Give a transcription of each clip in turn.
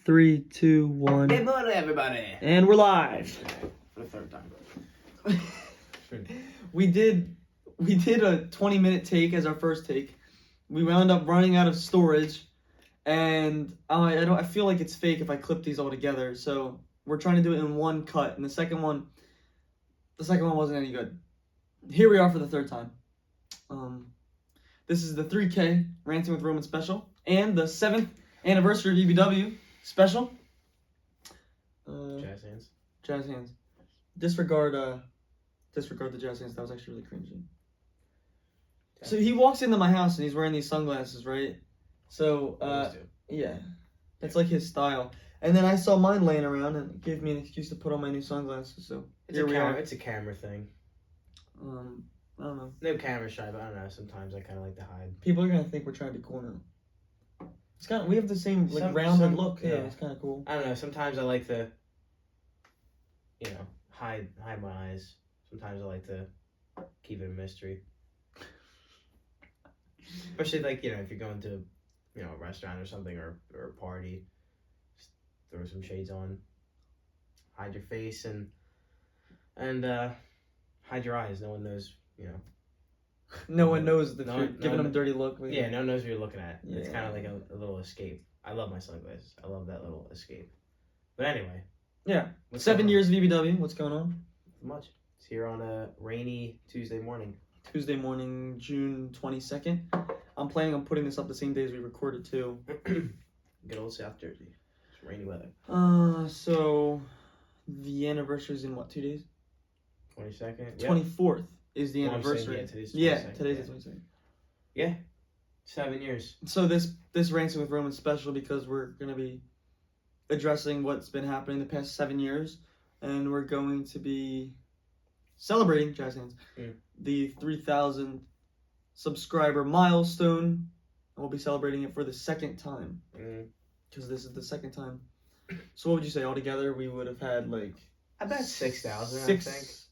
3, 2, 1. Good morning, everybody. And we're live. For the third time. We did a 20-minute take as our first take. We wound up running out of storage, and I feel like it's fake if I clip these all together. So we're trying to do it in one cut, and the second one wasn't any good. Here we are for the third time. This is the 3K Ranting with Roman special and the 7th anniversary of EBW special. Jazz hands. Jazz hands. Disregard the jazz hands. That was actually really cringy. So he walks into my house and he's wearing these sunglasses, right? So yeah, that's like his style. And then I saw mine laying around and it gave me an excuse to put on my new sunglasses. So here we are. It's a camera thing. I don't know. No camera shy, but I don't know. Sometimes I kind of like to hide. People are gonna think we're trying to be cool now. It's kind of, we have the same rounded look. Yeah, it's kind of cool. I don't know. Sometimes I like to, hide my eyes. Sometimes I like to keep it a mystery. Especially if you're going to, a restaurant or something or a party, just throw some shades on, hide your face and hide your eyes. No one knows, No one knows that you're giving them a dirty look. Yeah, no one knows what you're looking at. Yeah. It's kind of like a little escape. I love my sunglasses. I love that little escape. But anyway. Yeah. 7 years of EBW. What's going on? Not much. It's here on a rainy Tuesday morning. Tuesday morning, June 22nd. I'm planning on putting this up the same day as we recorded too. Good old South Jersey. It's rainy weather. So the anniversary's in what, 2 days? 22nd? 24th is the anniversary. Today's the 22nd. Yeah. 7 years. So this Ranting with Roman special, because we're gonna be addressing what's been happening the past 7 years, and we're going to be celebrating jazz hands the 3,000 subscriber milestone, and we'll be celebrating it for the second time because this is the second time. So what would you say altogether? We would have had I bet 6,000. I think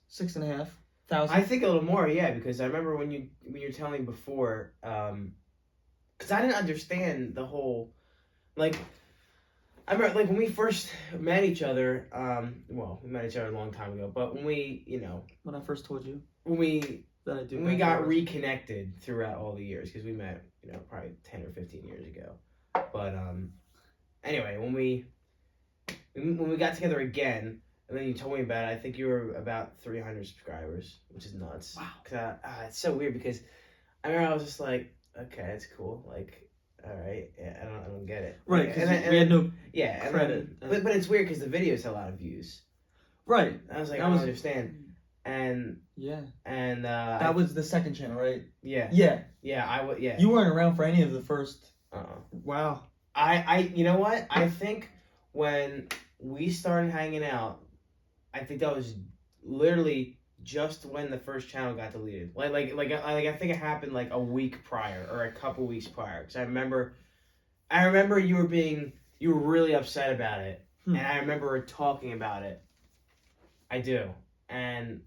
6,500. I think a little more, yeah, because I remember when you were telling me before, because I didn't understand the whole, I remember, when we first met each other, we met each other a long time ago, but when we, when I first told you when we got re reconnected throughout all the years, because we met, probably 10 or 15 years ago, but, anyway, when we got together again, and then you told me about it, I think you were about 300 subscribers, which is nuts. Wow. Cause it's so weird, because I remember I was just like, okay, that's cool, all right, yeah, I don't get it. Right, because we had no credit. But it's weird because the videos had a lot of views. Right. I was like, I don't understand. And that was the second channel, right? Yeah. Yeah. Yeah, yeah. You weren't around for any of the first. Wow. You know what? I think when we started hanging out, I think that was literally just when the first channel got deleted. I think it happened a week prior or a couple weeks prior. Because I remember you were really upset about it, and I remember talking about it. I do, and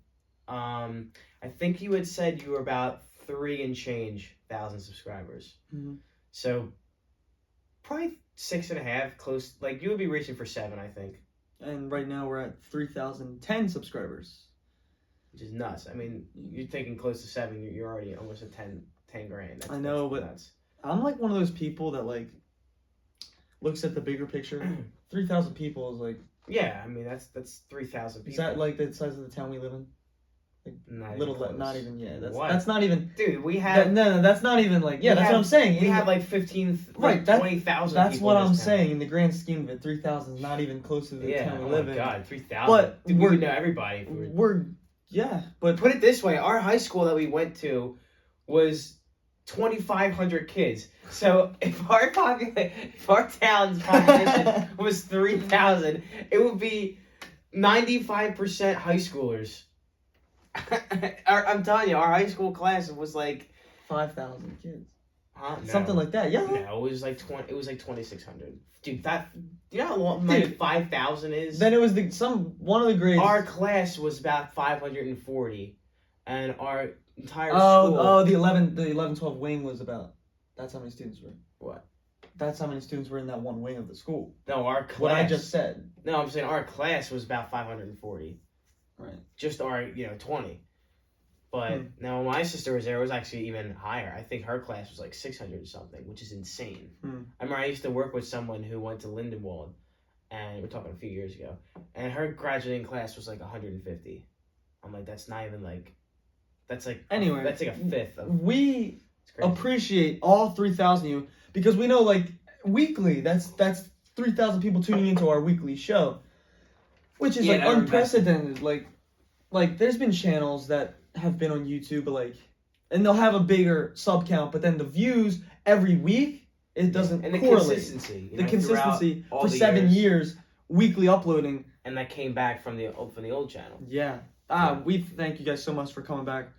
I think you had said you were about 3 and change thousand subscribers. Mm-hmm. So probably 6.5, close. You would be reaching for 7, I think. And right now we're at 3,010 subscribers. Which is nuts. I mean, you're thinking close to 7. You're already almost at 10 grand. I know, but nuts. I'm one of those people that looks at the bigger picture. 3,000 people is Yeah, I mean that's 3,000 people. Is that the size of the town we live in? Not even. Yeah, what? That's not even. Dude, we have no, that's not even Yeah, that's what I'm saying. We have 15, 20,000. That's what I'm saying. In the grand scheme of it, 3,000 is not even close to the town we live in. Oh my God, 3,000. But dude, we would know everybody. But put it this way: our high school that we went to was 2,500 kids. So if our town's population was 3,000, it would be 95% high schoolers. I'm telling you, our high school class was 5,000 kids. Huh? No. Something like that. Yeah. No, it was 2,600. Dude, do you know how long 5,000 is? Then it was one of the grades. Our class was about 540, and our entire school. The 11-12 wing was about. That's how many students were. What? That's how many students were in that one wing of the school. No, our class. What I just said. No, I'm saying our class was about 540. Right. Just our 20. But now when my sister was there, it was actually even higher. I think her class was like 600 or something, which is insane. I remember I used to work with someone who went to Lindenwold, and we're talking a few years ago, and her graduating class was like 150. I'm like, that's not even like, that's like a fifth of. We appreciate all 3,000 of you because we know like weekly that's 3,000 people tuning into our weekly show, which is like unprecedented. Like there's been channels that have been on YouTube, but and they'll have a bigger sub count, but then the views every week it doesn't and the correlate. Consistency, the consistency for 7 years, weekly uploading, and that came back from the old channel. Yeah. We thank you guys so much for coming back.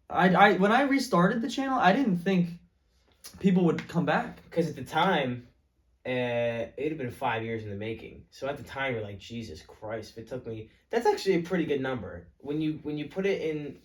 I when I restarted the channel, I didn't think people would come back because at the time. It had been 5 years in the making. So at the time, you're like, Jesus Christ! If it took me, that's actually a pretty good number when you put it in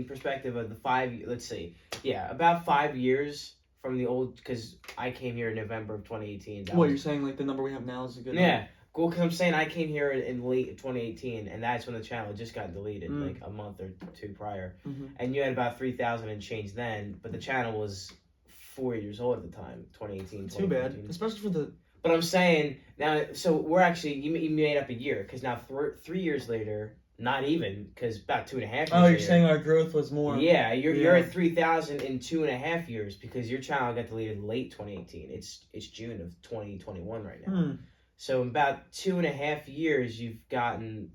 perspective of the 5. Let's see, about 5 years from the old. Because I came here in November of 2018. You're saying like the number we have now is a good number? Yeah, cool. Because I'm saying I came here in late 2018, and that's when the channel just got deleted, like a month or two prior. And you had about 3,000 and change then, but the channel was 4 years old at the time, 2018. Too bad, especially for the. But I'm saying now, so we're actually you made up a year because now 3 years later, not even because about 2.5 years. Oh, you're saying our growth was more. Yeah, you're at 3,000 in 2.5 years because your channel got deleted late 2018. It's June of 2021 right now. So in about 2.5 years, you've gotten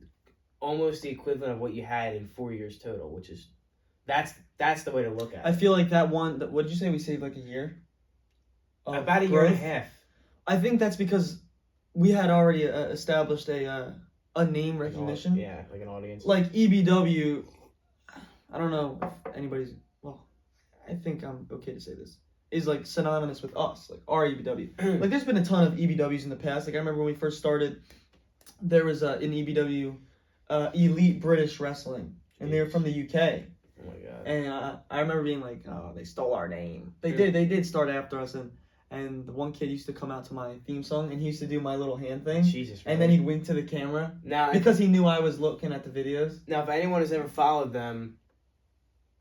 almost the equivalent of what you had in 4 years total, which is. That's the way to look at it. I feel like that one. What did you say? We saved like a year. About a year and a half. I think that's because we had already established a name recognition. Like an audience. Like EBW. I don't know if anybody's. Well, I think I'm okay to say this. Is like synonymous with us, like our EBW. Like there's been a ton of EBWs in the past. Like I remember when we first started, there was an EBW, Elite British Wrestling, and they were from the UK. Oh my god! And I remember being like, "Oh, they stole our name." They did start after us, and the one kid used to come out to my theme song, and he used to do my little hand thing. Jesus! And then he'd wink to the camera. Now, because he knew I was looking at the videos. Now, if anyone has ever followed them,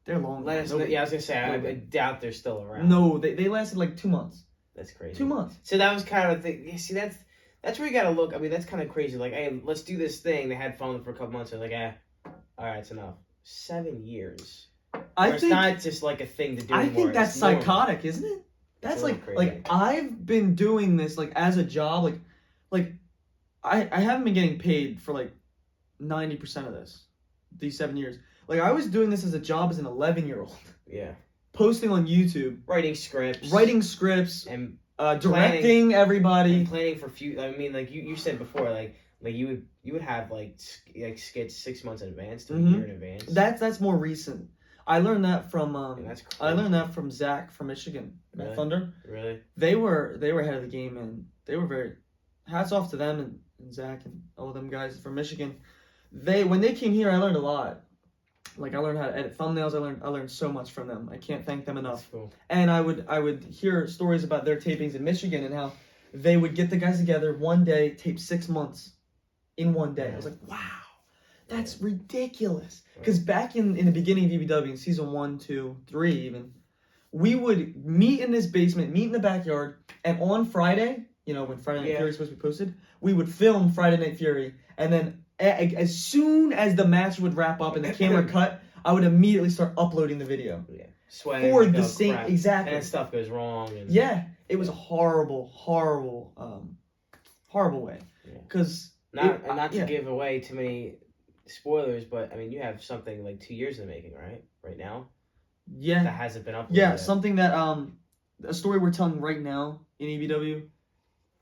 they're long. Let us know. Yeah, I was gonna say I doubt they're still around. No, they lasted like 2 months. That's crazy. 2 months. So that was kind of the thing. See, that's where you gotta look. I mean, that's kind of crazy. Like, hey, let's do this thing. They had fun for a couple months. They're like, all right, it's enough. 7 years. It's not just like a thing to do anymore. I think that's psychotic, isn't it? That's like I've been doing this like as a job. Like I haven't been getting paid for like 90% of these 7 years. Like I was doing this as a job as an 11-year-old. Yeah. Posting on YouTube. Writing scripts. And directing everybody. And planning for future. I mean, like you said before, like you would have like skits 6 months in advance to a year in advance. That's more recent. I learned that from Zach from Michigan, Really? Thunder. Really? They were ahead of the game, and they were very. Hats off to them and Zach and all of them guys from Michigan. When they came here, I learned a lot. Like I learned how to edit thumbnails. I learned so much from them. I can't thank them enough. That's cool. And I would hear stories about their tapings in Michigan and how they would get the guys together one day, tape 6 months in one day. I was like, wow. That's ridiculous. Because back in the beginning of EBW, in season 1, 2, 3 even, we would meet in this basement, meet in the backyard, and on Friday, when Friday Night Fury was supposed to be posted, we would film Friday Night Fury, and then as soon as the match would wrap up and the camera cut, I would immediately start uploading the video. Yeah. Sweating. For the same, exactly. And stuff goes wrong. It was a horrible way. Because... Not to give away too many spoilers, but I mean, you have something like 2 years in the making, right now. Yeah. That hasn't been uploaded. Yeah, yet. something that a story we're telling right now in EBW.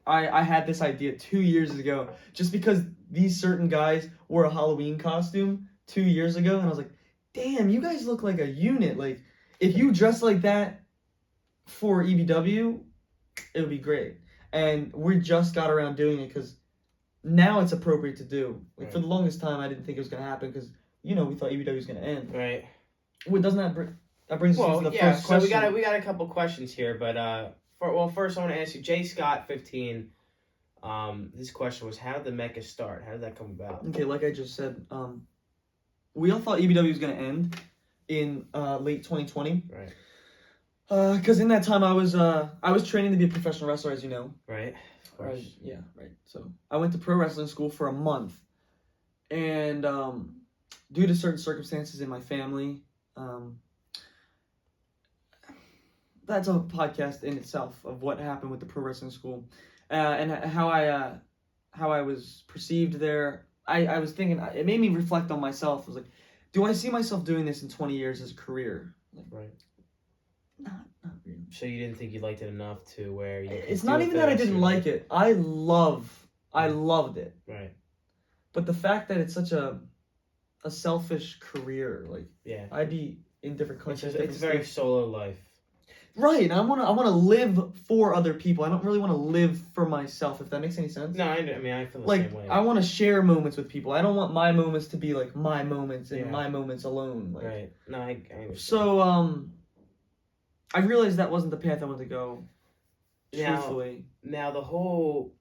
I had this idea 2 years ago, just because these certain guys wore a Halloween costume 2 years ago, and I was like, damn, you guys look like a unit. Like, if you dress like that for EBW, it would be great. And we just got around doing it because now it's appropriate to do. Like, for the longest time, I didn't think it was going to happen because, we thought EBW was going to end. Right. Well, doesn't that brings us to the first question. So we got a couple questions here, but First I want to ask you, J Scott 15. His question was, how did the Mecca start? How did that come about? Okay, like I just said, we all thought EBW was going to end in late 2020. Right. Because in that time I was training to be a professional wrestler, as you know. Right. Of course. Yeah, right. So I went to pro wrestling school for a month, and due to certain circumstances in my family, that's a podcast in itself of what happened with the pro wrestling school, and how I was perceived there. I was thinking, it made me reflect on myself. I was like, do I see myself doing this in 20 years as a career? Like, right. Not really. So you didn't think you liked it enough to where you... It's not even that I didn't like it. I loved it. Right. But the fact that it's such a selfish career, like, yeah, I'd be in different countries. It's a very solo life. Right, and I wanna live for other people. I don't really want to live for myself, if that makes any sense. No, I mean, I feel the like, same way. I want to share moments with people. I don't want my moments to be like my moments and my moments alone. Like, right. No, I understand. So, I realized that wasn't the path I wanted to go. Truthfully. Now the whole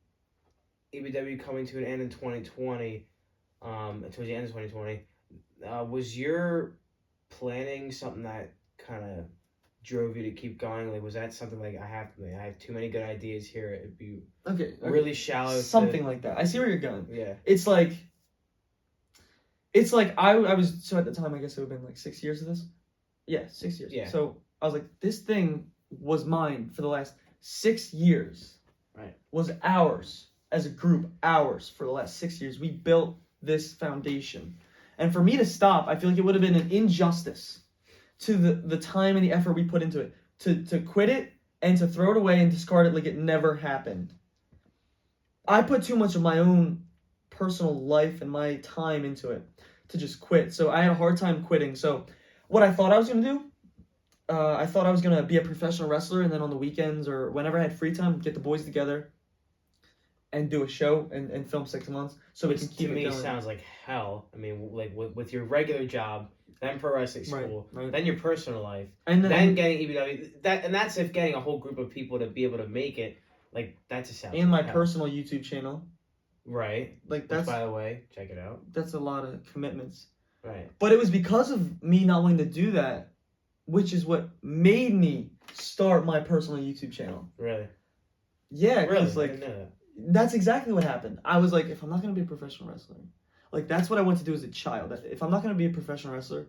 EBW coming to an end in 2020, towards the end of 2020, was your planning something that kind of drove you to keep going? Like, was that something like, I have too many good ideas here, it'd be really shallow? Something like that. I see where you're going. Yeah. It's like I was, so at the time, I guess it would have been like 6 years of this. Yeah, 6 years. Yeah. So I was like, this thing was mine for the last 6 years. Right. Was ours as a group, ours for the last 6 years. We built this foundation. And for me to stop, I feel like it would have been an injustice to the time and the effort we put into it. To quit it and to throw it away and discard it like it never happened. I put too much of my own personal life and my time into it to just quit. So I had a hard time quitting. So what I thought I was going to do, I thought I was going to be a professional wrestler, and then on the weekends or whenever I had free time, get the boys together and do a show and film 6 months so we can keep it going. To me, sounds like hell. I mean, like with your regular job, then pro wrestling school, right. then your personal life, and then getting EBW. That's if getting a whole group of people to be able to make it. Like, that's a sound. And my personal YouTube channel. Right. Like, that's, which, by the way, check it out. That's a lot of commitments. Right. But it was because of me not wanting to do that, which is what made me start my personal YouTube channel. Really? Yeah, really? Like, I didn't know that. That's exactly what happened. I was like, if I'm not going to be a professional wrestler, like, that's what I wanted to do as a child. If I'm not going to be a professional wrestler,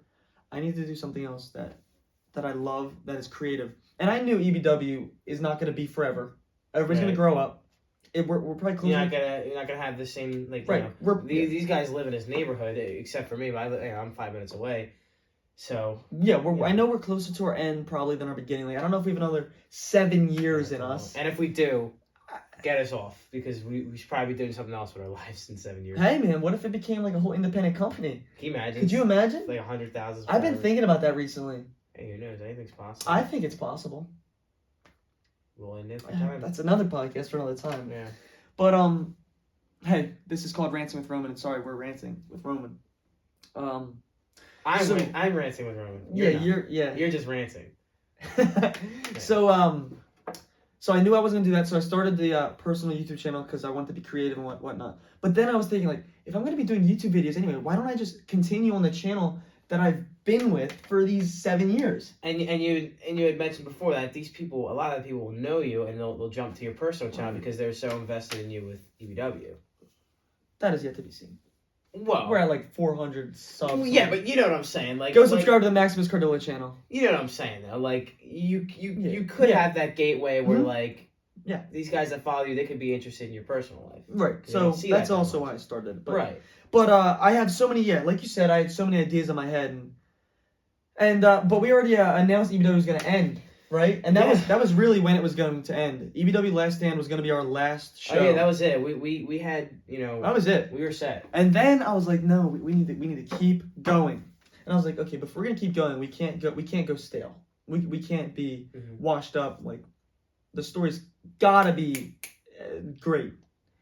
I need to do something else that I love, that is creative. And I knew EBW is not going to be forever. Everybody's going to grow up. We're probably close. You're not gonna have the same, like, right. You know, these guys live in this neighborhood, except for me. But I'm 5 minutes away, so yeah. I know we're closer to our end probably than our beginning. Like, I don't know if we have another 7 years in us. And if we do, get us off, because we should probably be doing something else with our lives in 7 years. Hey man, what if it became like a whole independent company? Can you imagine? Could you imagine? It's like 100,000. I've been thinking about that recently. Hey, who knows? Anything's possible. I think it's possible. We'll end it. That's another podcast for another time. Yeah. But hey, this is called Ranting with Roman, and sorry, we're ranting with Roman. I'm ranting with Roman. You're just ranting. So I knew I wasn't gonna do that, so I started the personal YouTube channel because I wanted to be creative and whatnot. But then I was thinking, like, if I'm gonna be doing YouTube videos anyway, why don't I just continue on the channel that I've been with for these 7 years? And you had mentioned before that a lot of people will know you, and they'll jump to your personal channel because they're so invested in you with EBW. That is yet to be seen. Well, we're at like 400 subs. Yeah, but you know what I'm saying. Like, go subscribe to the Maximus Cardilla channel. You know what I'm saying, though. Like, you could have that gateway where like, these guys that follow you, they could be interested in your personal life. Right. So that's also why I started. But, right. But I have so many. Yeah, like you said, I had so many ideas in my head, and but we already announced EBW was going to end. Right, and that was really when it was going to end. EBW Last Stand was going to be our last show. Oh yeah, that was it. We had, you know, that was it. We were set. And then I was like, no, we need to keep going. And I was like, okay, but if we're gonna keep going, we can't go stale. We can't be washed up. Like, the story's gotta be great,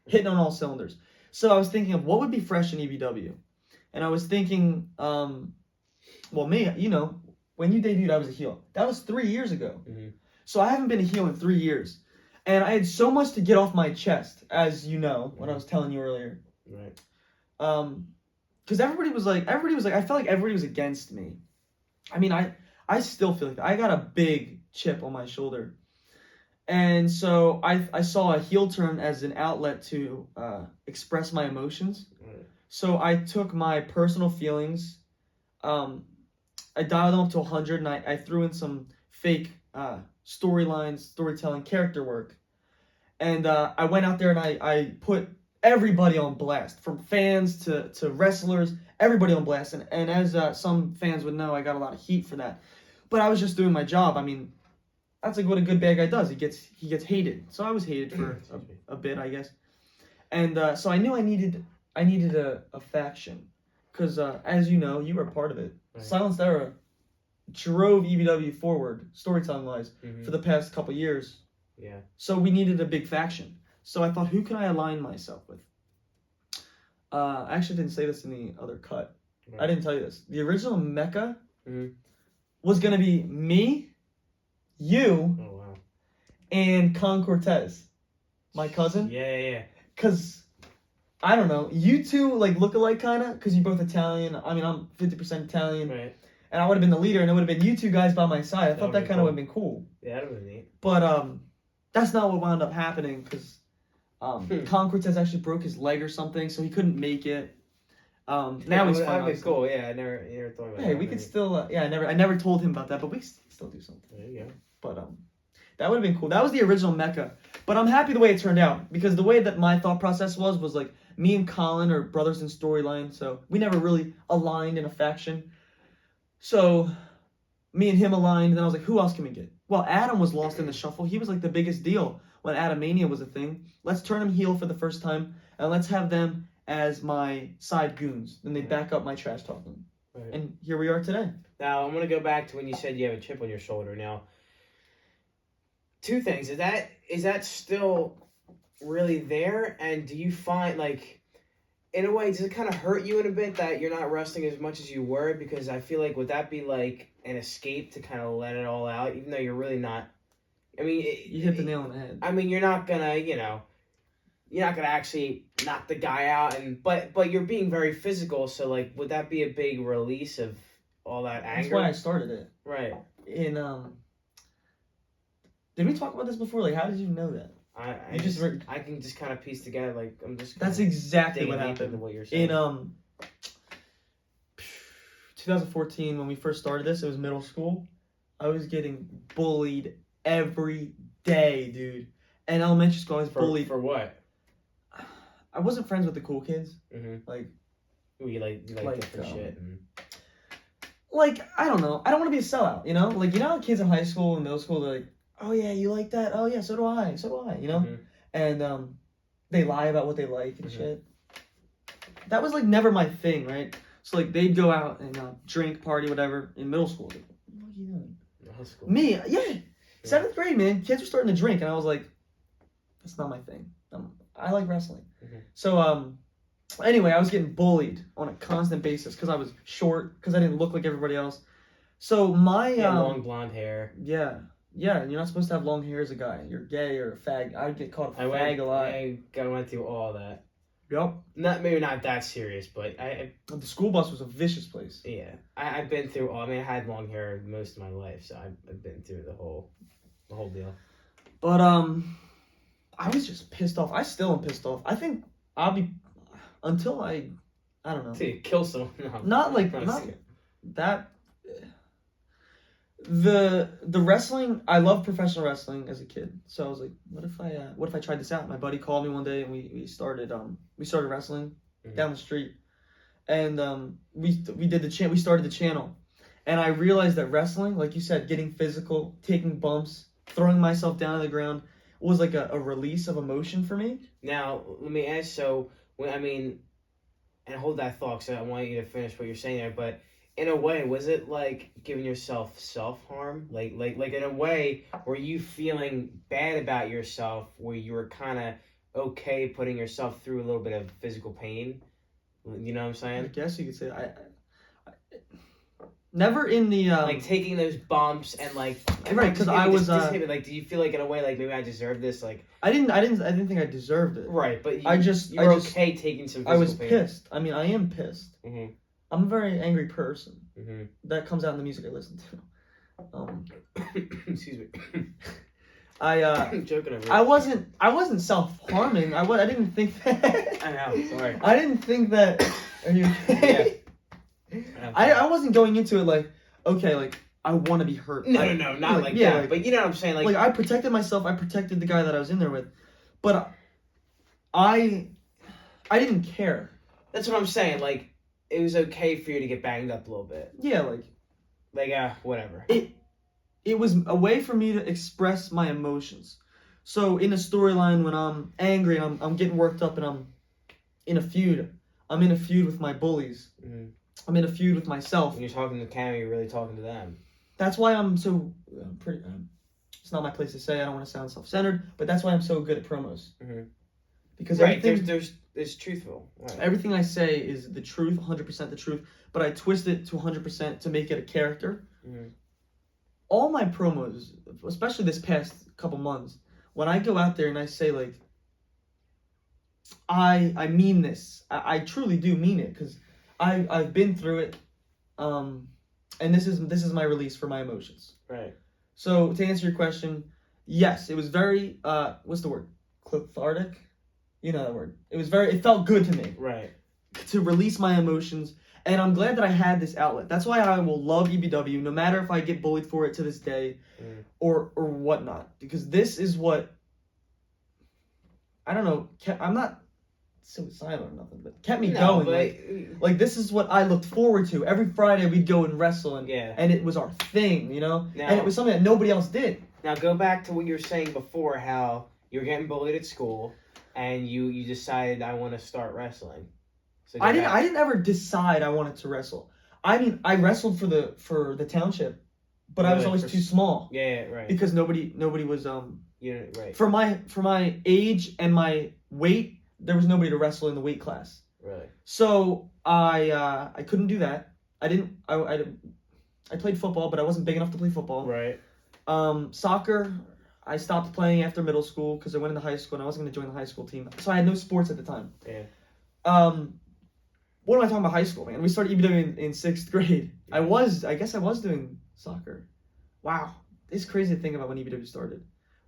hitting on all cylinders. So I was thinking of what would be fresh in EBW, and I was thinking, well, me, you know. When you debuted, I was a heel. That was 3 years ago. So I haven't been a heel in 3 years. And I had so much to get off my chest, as you know, when I was telling you earlier. Right. Because everybody was like, I felt like everybody was against me. I mean, I still feel like I got a big chip on my shoulder. And so I saw a heel turn as an outlet to express my emotions. Right. So I took my personal feelings, I dialed them up to 100, and I threw in some fake storylines, storytelling, character work. And I went out there and I put everybody on blast, from fans to wrestlers, everybody on blast. And as some fans would know, I got a lot of heat for that. But I was just doing my job. I mean, that's like what a good bad guy does. He gets hated. So I was hated for a bit, I guess. And so I knew I needed a faction. Because as you know, you were a part of it. Right. Silenced Era drove EBW forward, storytelling-wise, for the past couple years. Yeah. So we needed a big faction. So I thought, who can I align myself with? I actually didn't say this in the other cut. Right. I didn't tell you this. The original Mecca was going to be me, you, and Con Cortez, my cousin. Yeah. Because, I don't know, you two like look alike kind of, because you're both Italian. I mean, I'm 50% Italian. Right. And I would have been the leader, and it would have been you two guys by my side. I thought that kind of would have been cool. Yeah, that would have been neat. But that's not what wound up happening, because Con Cortez actually broke his leg or something, so he couldn't make it. Now he's fine. That would be cool. Yeah, I never thought about that. Hey, we could still. I never told him about that, but we still do something. There you go. But that would have been cool. That was the original Mecca. But I'm happy the way it turned out, because the way that my thought process was like, me and Colin are brothers in storyline, so we never really aligned in a faction. So me and him aligned, and then I was like, who else can we get? Well, Adam was lost in the shuffle. He was like the biggest deal when Adamania was a thing. Let's turn him heel for the first time, and let's have them as my side goons. Then they back up my trash talking. Right. And here we are today. Now, I'm going to go back to when you said you have a chip on your shoulder. Now, two things. Is that still really there? And do you find, like, in a way, does it kind of hurt you in a bit that you're not wrestling as much as you were? Because I feel like, would that be like an escape to kind of let it all out, even though you're really not? I mean, you hit the nail on the head. I mean, you're not gonna, you're not gonna actually knock the guy out, but you're being very physical. So, like, would that be a big release of all that anger? That's why I started it. Right. Did we talk about this before? Like, how did you know that? I can just kind of piece together, like, I'm just. That's exactly what happened. What you're saying. In 2014, when we first started this, it was middle school. I was getting bullied every day, dude. And elementary school, I was bullied. For what? I wasn't friends with the cool kids. Like, you like different shit. Like, I don't know. I don't want to be a sellout, you know? Like, you know how kids in high school and middle school, they're like, oh yeah, you like that? Oh yeah, so do I, you know? And they lie about what they like and shit. That was like never my thing, right? So like they'd go out and drink, party, whatever in middle school. Like, what are you doing? Middle school. Me, yeah. 7th grade, man. Kids were starting to drink, and I was like, that's not my thing. I like wrestling. So anyway, I was getting bullied on a constant basis because I was short, because I didn't look like everybody else. So my long blonde hair. Yeah, and you're not supposed to have long hair as a guy. You're gay or a fag. I'd get called a fag a lot. I went through all that. Yep. Maybe not that serious, but the school bus was a vicious place. Yeah, I've been through all. I mean, I had long hair most of my life, so I've been through the whole deal. But I was just pissed off. I still am pissed off. I think I'll be until I don't know. Until you kill someone. No, not that. The wrestling, I loved professional wrestling as a kid. So I was like, what if I tried this out? My buddy called me one day, and we started wrestling down the street, and we started the channel, and I realized that wrestling, like you said, getting physical, taking bumps, throwing myself down on the ground, was like a release of emotion for me. Now let me ask. So and hold that thought, so I want you to finish what you're saying there, but. In a way, was it like giving yourself self-harm? Like in a way, were you feeling bad about yourself where you were kind of okay putting yourself through a little bit of physical pain? You know what I'm saying? I guess you could say Never in the like taking those bumps and like right, because I was this hit me. Like, do you feel like in a way like maybe I deserve this? Like, I didn't think I deserved it. Right, but I just okay taking some. I was pain. pissed. I mean, I am pissed. Mm-hmm. I'm a very angry person. Mm-hmm. That comes out in the music I listen to. Excuse me. I'm joking over. I wasn't self-harming. I didn't think that. I know. Sorry. I didn't think that. Are you okay? Yeah. I wasn't going into it like, okay, like I want to be hurt. No, not like that. But you know what I'm saying? Like I protected myself. I protected the guy that I was in there with, but I didn't care. That's what I'm saying. Like it was okay for you to get banged up a little bit. Yeah, like whatever. It was a way for me to express my emotions. So in a storyline, when I'm angry and I'm getting worked up and I'm in a feud with my bullies. Mm-hmm. I'm in a feud with myself. When you're talking to Cam, you're really talking to them. That's why I'm so pretty. It's not my place to say. I don't want to sound self-centered, but that's why I'm so good at promos. Mm-hmm. Because there's truthful. Right. Everything I say is the truth, 100% the truth, but I twist it to 100% to make it a character. Mm-hmm. All my promos, especially this past couple months, when I go out there and I say like, I mean this. I truly do mean it because I've been through it, and this is my release for my emotions. Right. So to answer your question, yes, it was very what's the word? Cathartic. You know that word. It felt good to me. Right. To release my emotions. And I'm glad that I had this outlet. That's why I will love EBW, no matter if I get bullied for it to this day, or whatnot. Because this is what, I don't know, I'm not suicidal or nothing, but kept me going. Like this is what I looked forward to. Every Friday we'd go and wrestle, and it was our thing, you know? And it was something that nobody else did. Now go back to what you were saying before, how you were getting bullied at school, and you decided, I want to start wrestling. So I didn't ever decide I wanted to wrestle. I mean, I wrestled for the township, but I was always too small. Yeah, right. Because nobody was right. For my age and my weight, there was nobody to wrestle in the weight class. Really. So I couldn't do that. I played football, but I wasn't big enough to play football. Right. Soccer, I stopped playing after middle school because I went into high school and I wasn't going to join the high school team. So I had no sports at the time. Yeah. What am I talking about high school, man? We started EBW in 6th grade. Yeah. I guess I was doing soccer. Wow. It's crazy to think about when EBW started.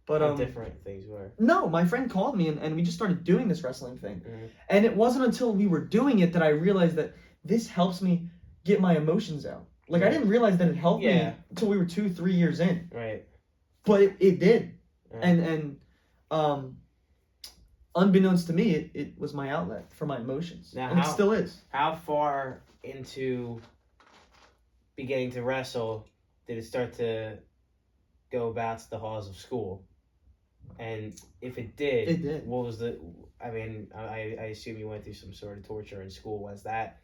But how different things were. No, my friend called me and we just started doing this wrestling thing. Mm-hmm. And it wasn't until we were doing it that I realized that this helps me get my emotions out. Like, I didn't realize that it helped me until we were 2-3 years in. Right. But it did. And unbeknownst to me, it was my outlet for my emotions. Now, and it still is. How far into beginning to wrestle did it start to go about the halls of school? And if it did, what was I mean, I assume you went through some sort of torture in school once that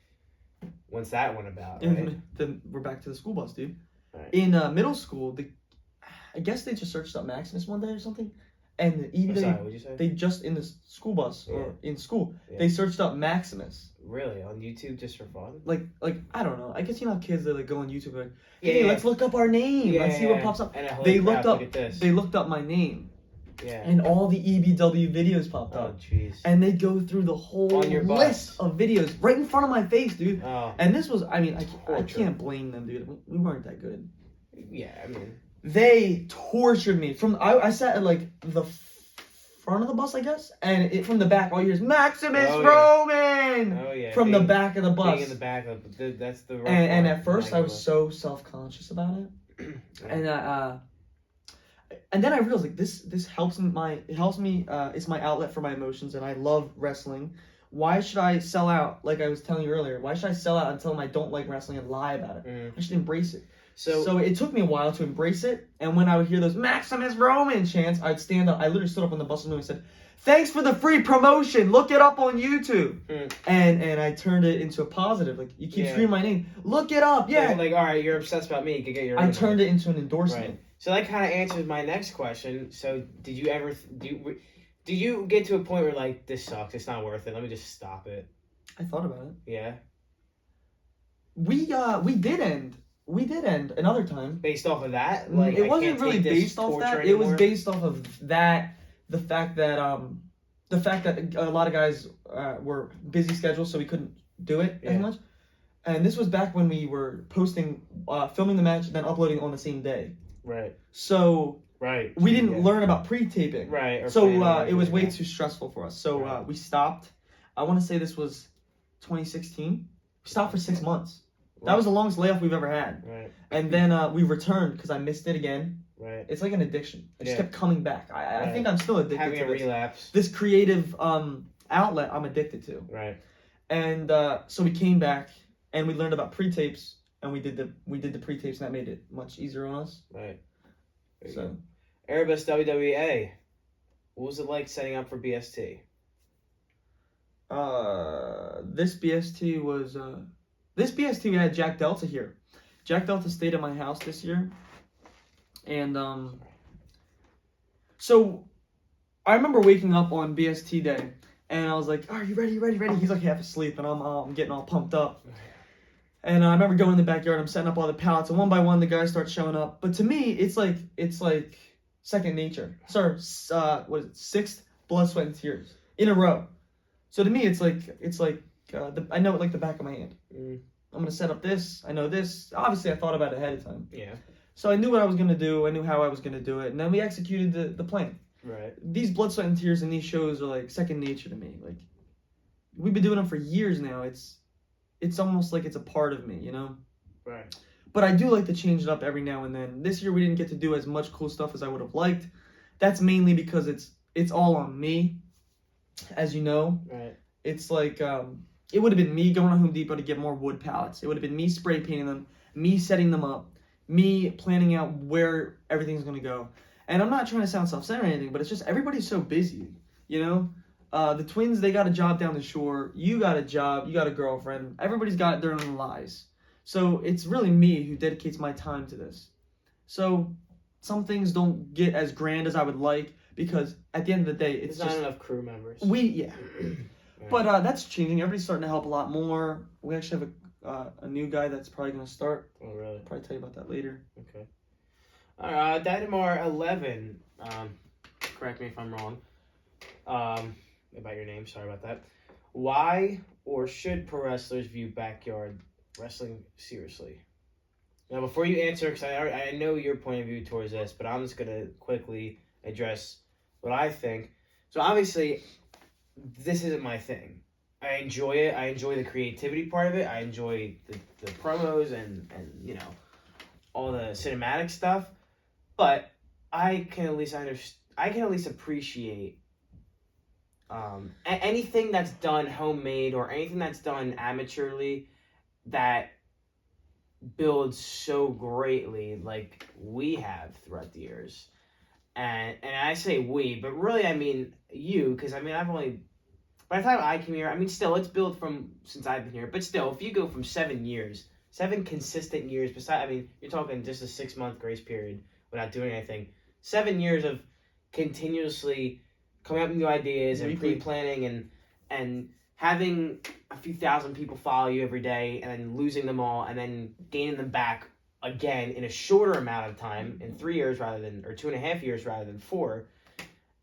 went about, right? Then we're back to the school bus, dude. Right. In middle school, I guess they just searched up Maximus one day or something. And what'd you say? They just, in the school bus or in school, they searched up Maximus. Really? On YouTube just for fun? Like I don't know. I guess you know how kids that like go on YouTube and hey, let's look up our name. Let's see what pops up. And they looked up my name. Yeah. And all the EBW videos popped up. Oh, jeez. And they go through the whole list of videos right in front of my face, dude. Oh. And this was, I mean, I can't blame them, dude. We weren't that good. Yeah, I mean. They tortured me. I sat at like the front of the bus, I guess, and from the back, all you hear is Maximus Roman. Oh yeah. From the back of the bus. Being in the back of that's the. And at first, I was so self-conscious about it, and then I realized like this helps me. It's my outlet for my emotions, and I love wrestling. Why should I sell out? Like I was telling you earlier, why should I sell out and tell them I don't like wrestling and lie about it? I should embrace it. So it took me a while to embrace it, and when I would hear those Maximus Roman chants, I'd stand up. I literally stood up on the bus and said, "Thanks for the free promotion. Look it up on YouTube." And I turned it into a positive. Like, you keep screaming my name. Look it up. Yeah. Like, all right, you're obsessed about me. You can get your. I turned it into an endorsement. Right. So that kind of answers my next question. So did you ever did you get to a point where like, this sucks, it's not worth it, let me just stop it? I thought about it. Yeah. We did end we did end another time. Based off of that? Like, it wasn't really based off that. It was based off of that, the fact that a lot of guys were busy schedules, so we couldn't do it as much. And this was back when we were posting, filming the match, and then uploading on the same day. Right. So we didn't learn about pre-taping. Right. So it was way too stressful for us. So we stopped. I want to say this was 2016. We stopped for 6 months. That was the longest layoff we've ever had. Right. And then we returned because I missed it again. Right. It's like an addiction. I just kept coming back. I think I'm still addicted Having to a relapse. this creative outlet I'm addicted to. Right. And so we came back and we learned about pre-tapes and we did the pre-tapes and that made it much easier on us. Right. So Erebus WWA. What was it like setting up for BST? This BST was we had Jack Delta here. Jack Delta stayed at my house this year. And so I remember waking up on BST day and I was like, "Are you ready? He's like half asleep and I'm getting all pumped up. And I remember going in the backyard, I'm setting up all the pallets, and one by one the guys start showing up. But to me, it's like second nature. Sorry, what is it? 6 blood, sweat, and tears in a row. So to me, it's like I know it like the back of my hand. I'm gonna set up this. I know this. Obviously, I thought about it ahead of time. Yeah. So I knew what I was gonna do. I knew how I was gonna do it, and then we executed the plan. Right. These blood, sweat, and tears in these shows are like second nature to me. Like we've been doing them for years now. It's almost like it's a part of me, you know. Right. But I do like to change it up every now and then. This year we didn't get to do as much cool stuff as I would have liked. That's mainly because it's all on me, as you know. Right. It's like it would have been me going to Home Depot to get more wood pallets. It would have been me spray painting them, me setting them up, me planning out where everything's gonna go. And I'm not trying to sound self-centered or anything, but it's just everybody's so busy, you know. The twins, they got a job down the shore. You got a job. You got a girlfriend. Everybody's got their own lives. So it's really me who dedicates my time to this. So some things don't get as grand as I would like because at the end of the day, it's There's just not enough crew members. Yeah. Right. But that's changing. Everybody's starting to help a lot more. We actually have a new guy that's probably going to start. Oh, really? I'll probably tell you about that later. Okay. All right, Dynamar 11. Correct me if I'm wrong. About your name. Sorry about that. Why or should pro wrestlers view backyard wrestling seriously? Now, before you answer, because I know your point of view towards this, but I'm just going to quickly address what I think. So, obviously, this isn't my thing. I enjoy it. I enjoy the creativity part of it. I enjoy the promos and you know, all the cinematic stuff. But I can at least appreciate anything that's done homemade or anything that's done amateurly that builds so greatly like we have throughout the years. And I say we, but really I mean you, because I mean I've only, by the time I came here, I mean still it's built from since I've been here, but still if you go from 7 consistent years, besides, I mean you're talking just a 6-month grace period without doing anything, 7 years of continuously coming up with new ideas and pre-planning and having a few thousand people follow you every day and then losing them all and then gaining them back again in a shorter amount of time, in 3 years or 2.5 years rather than 4,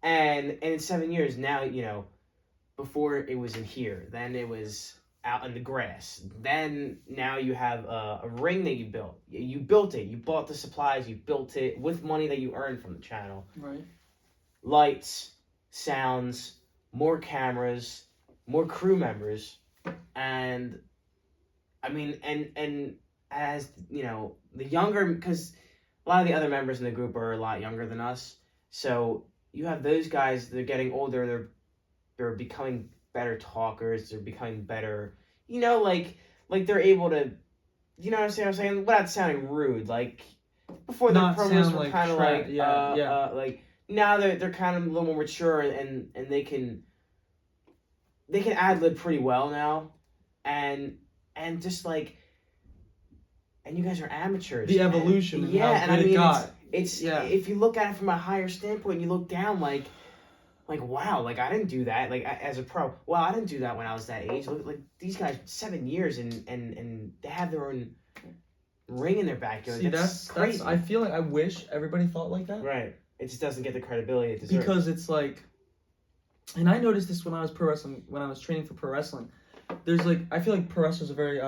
and in 7 years now, you know, before it was in here, then it was out in the grass, then now you have a ring that you built. You built it, you bought the supplies, you built it with money that you earned from the channel. Right. Lights, Sounds, more cameras, more crew members, and I mean, and as you know, the younger, because a lot of the other members in the group are a lot younger than us, so you have those guys. They're getting older. They're becoming better talkers. They're becoming better. You know, like they're able to. You know what I'm saying? Without sounding rude, like before the promos were kind of like like. Now they're kind of a little more mature and they can ad-lib pretty well now, and just like, and you guys are amateurs. The evolution, and yeah, how and I good mean it got. It's if you look at it from a higher standpoint, you look down like wow, like I didn't do that. Like as a pro, wow, I didn't do that when I was that age. Look, like these guys, 7 years and they have their own ring in their backyard. See, that's crazy. I feel like I wish everybody thought like that. Right. It just doesn't get the credibility it deserves. Because it's like, and I noticed this when I was pro wrestling, when I was training for pro wrestling. There's like, I feel like pro wrestlers are very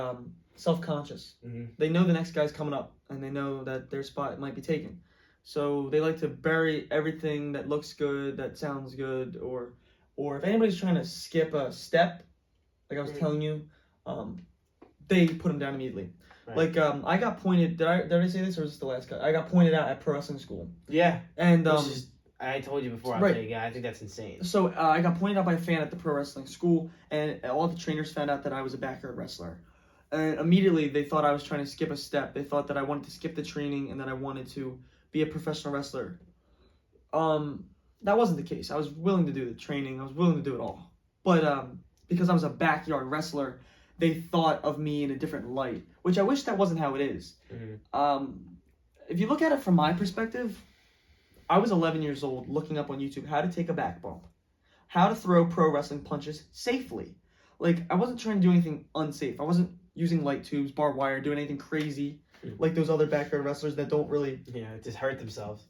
self-conscious. Mm-hmm. They know the next guy's coming up, and they know that their spot might be taken. So they like to bury everything that looks good, that sounds good, or if anybody's trying to skip a step, like I was telling you, they put them down immediately. Right. Like I got pointed. Did I say this, or was this the last guy? I got pointed out at pro wrestling school. Yeah. And I told you before. Right. I think that's insane. So I got pointed out by a fan at the pro wrestling school, and all the trainers found out that I was a backyard wrestler. And immediately they thought I was trying to skip a step. They thought that I wanted to skip the training and that I wanted to be a professional wrestler. That wasn't the case. I was willing to do the training. I was willing to do it all. But because I was a backyard wrestler, they thought of me in a different light, which I wish that wasn't how it is. Mm-hmm. If you look at it from my perspective, I was 11 years old looking up on YouTube how to take a back bump, how to throw pro wrestling punches safely. Like, I wasn't trying to do anything unsafe. I wasn't using light tubes, barbed wire, doing anything crazy like those other backyard wrestlers that don't really... Yeah, just hurt themselves.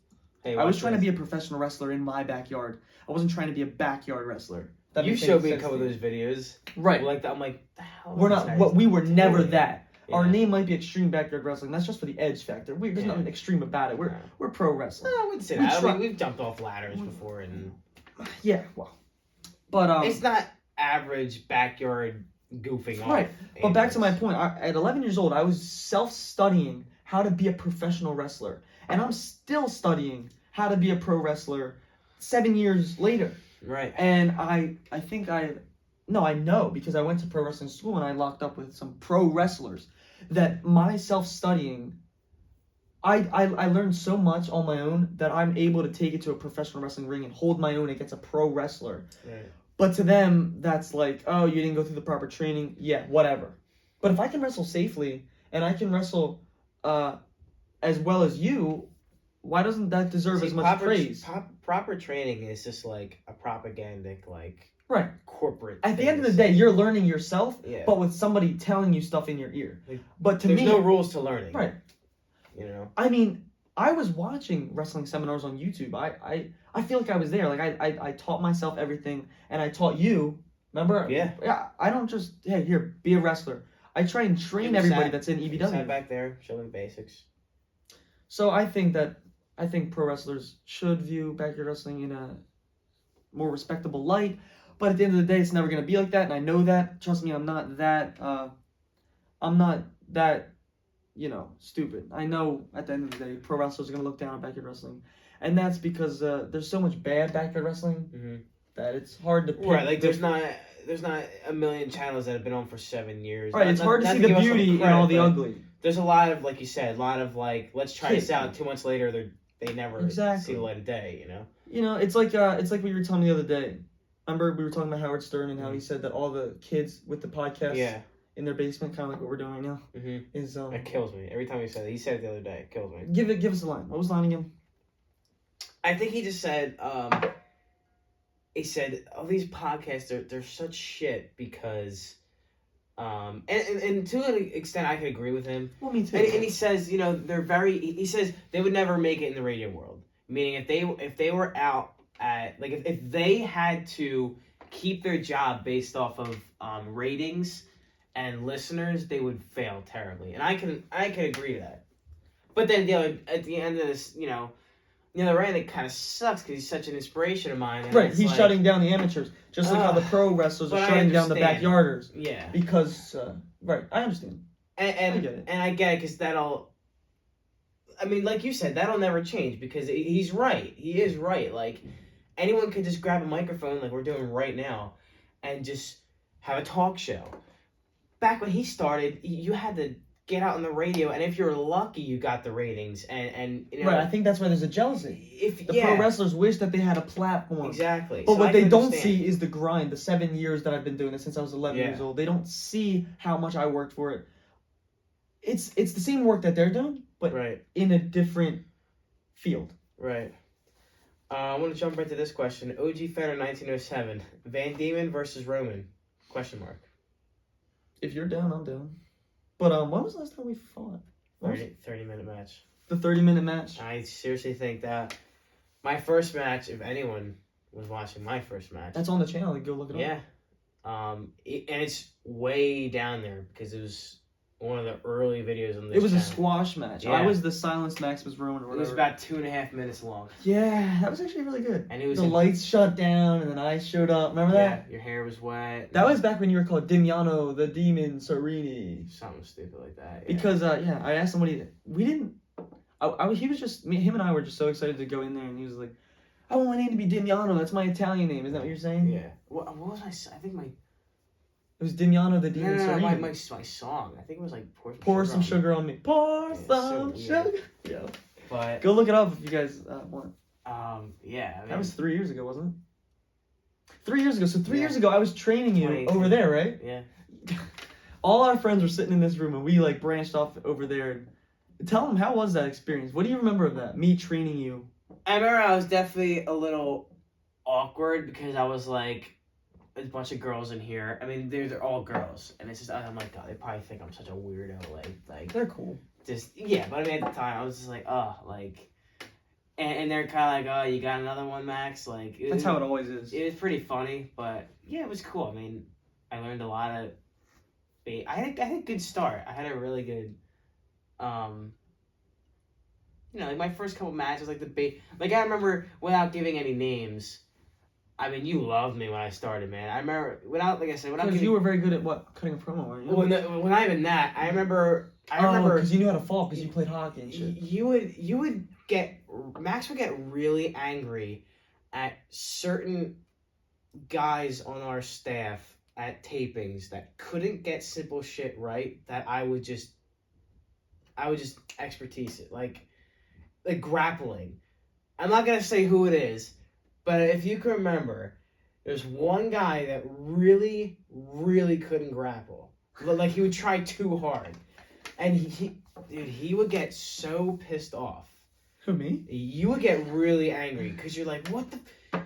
Hey, I was trying to be a professional wrestler in my backyard. I wasn't trying to be a backyard wrestler. You showed me a couple of those videos. Right. Like that. I'm like, the hell we're not. We were never that. Yeah. Our name might be Extreme Backyard Wrestling. That's just for the edge factor. There's nothing extreme about it. We're pro wrestling. I wouldn't say that. We've jumped off ladders before, and yeah, well, but it's not average backyard goofing off. Right. But back to my point. At 11 years old, I was self-studying how to be a professional wrestler, and I'm still studying how to be a pro wrestler 7 years later. Right. And I know because I went to pro wrestling school and I locked up with some pro wrestlers that my self-studying, I learned so much on my own that I'm able to take it to a professional wrestling ring and hold my own against a pro wrestler. Right. But to them, that's like, oh, you didn't go through the proper training. Yeah, whatever. But if I can wrestle safely and I can wrestle as well as you, why doesn't that deserve as much praise? Proper training is just like a propagandic, like right corporate. At the end of the day, you're learning yourself, but with somebody telling you stuff in your ear. Like, but to there's me, no rules to learning. Right. You know. I mean, I was watching wrestling seminars on YouTube. I feel like I was there. Like I taught myself everything, and I taught you. Remember? Yeah. I don't just here be a wrestler. I try and train everybody that's in EBW. Sat back there, show them basics. So I think pro wrestlers should view backyard wrestling in a more respectable light. But at the end of the day, it's never going to be like that, and I know that. Trust me, I'm not that, stupid. I know at the end of the day, pro wrestlers are going to look down at backyard wrestling. And that's because there's so much bad backyard wrestling that it's hard to pick. Right, like there's not a million channels that have been on for 7 years. Right, it's hard to see the beauty in all the ugly. There's a lot of, like you said, like, let's try this out. 2 months later, they never see the light of day, you know? You know, it's like what you were telling me the other day. Remember we were talking about Howard Stern and how he said that all the kids with the podcast in their basement, kind of like what we're doing right now, is... that kills me. Every time he said it. He said it the other day. It kills me. Give us a line. What was the line again? I think he just said, he said, oh, these podcasts, they're such shit because... and to an extent, I could agree with him. Well, me too. And he says, you know, he says they would never make it in the radio world. Meaning, if they were out at, like, if they had to keep their job based off of ratings and listeners, they would fail terribly. And I can agree to that. But then, at the end of this, the other end, it kind of sucks because he's such an inspiration of mine. Right, he's shutting down the amateurs, just like how the pro wrestlers are shutting down the backyarders. Yeah. Because, right, I understand. And I get it. And I get it because like you said, that'll never change because he's right. He is right. Like, anyone could just grab a microphone like we're doing right now and just have a talk show. Back when he started, you had to get out on the radio, and if you're lucky, you got the ratings. And right, I think that's why there's a jealousy. Pro wrestlers wish that they had a platform. Exactly. But what they don't see is the grind, the 7 years that I've been doing this since I was 11 years old. They don't see how much I worked for it. It's the same work that they're doing, but in a different field. Right. I want to jump right to this question. OG Fenner 1907. Van Diemen versus Roman? ? If you're down, I'm down. But when was the last time we fought? 30-minute match. The 30-minute match. I seriously think that my first match, if anyone was watching my first match. That's on the channel. Go look it up. Yeah. And it's way down there because it was one of the early videos on this It was channel. a squash match. Yeah. I was the silenced Maximus Roman or whatever. It was about 2.5 minutes long. Yeah, that was actually really good. And it was the lights shut down and then I showed up. Remember that? Yeah, your hair was wet. That was back when you were called Damiano the Demon Sorini. Something stupid like that. Yeah. Because I asked somebody. We didn't. He was just him and I were just so excited to go in there, and he was like, "I want my name to be Damiano. That's my Italian name. Isn't that what you're saying?" Yeah. What was I think my. It was Damiano the Demon Sorini. My song. I think it was like Pour some sugar on me. Pour some so sugar. Yeah. But go look it up if you guys want. Yeah. I mean, that was 3 years ago, wasn't it? 3 years ago. So 3 years ago, I was training you over there, right? Yeah. All our friends were sitting in this room, and we like branched off over there. Tell them, how was that experience? What do you remember of that? Me training you. I remember I was definitely a little awkward because I was like, a bunch of girls in here. I mean, they're all girls, and it's just I'm like, God, they probably think I'm such a weirdo. Like they're cool. Just yeah, but I mean at the time I was just like, and they're kind of like, oh, you got another one, Max. Like that's how it always is. It was pretty funny, but yeah, it was cool. I mean, I learned a lot of. I had a good start. I had a really good, like my first couple matches, like like I remember without giving any names. I mean, you loved me when I started, man. I remember Because you were very good at cutting a promo, weren't you? Well, not even that. I remember because you knew how to fall because you played hockey and shit. Max would get really angry at certain guys on our staff at tapings that couldn't get simple shit right. That I would just expertise it, like grappling. I'm not gonna say who it is. But if you can remember, there's one guy that really, really couldn't grapple. Like, he would try too hard. And he would get so pissed off. Who, me? You would get really angry because you're like, what the...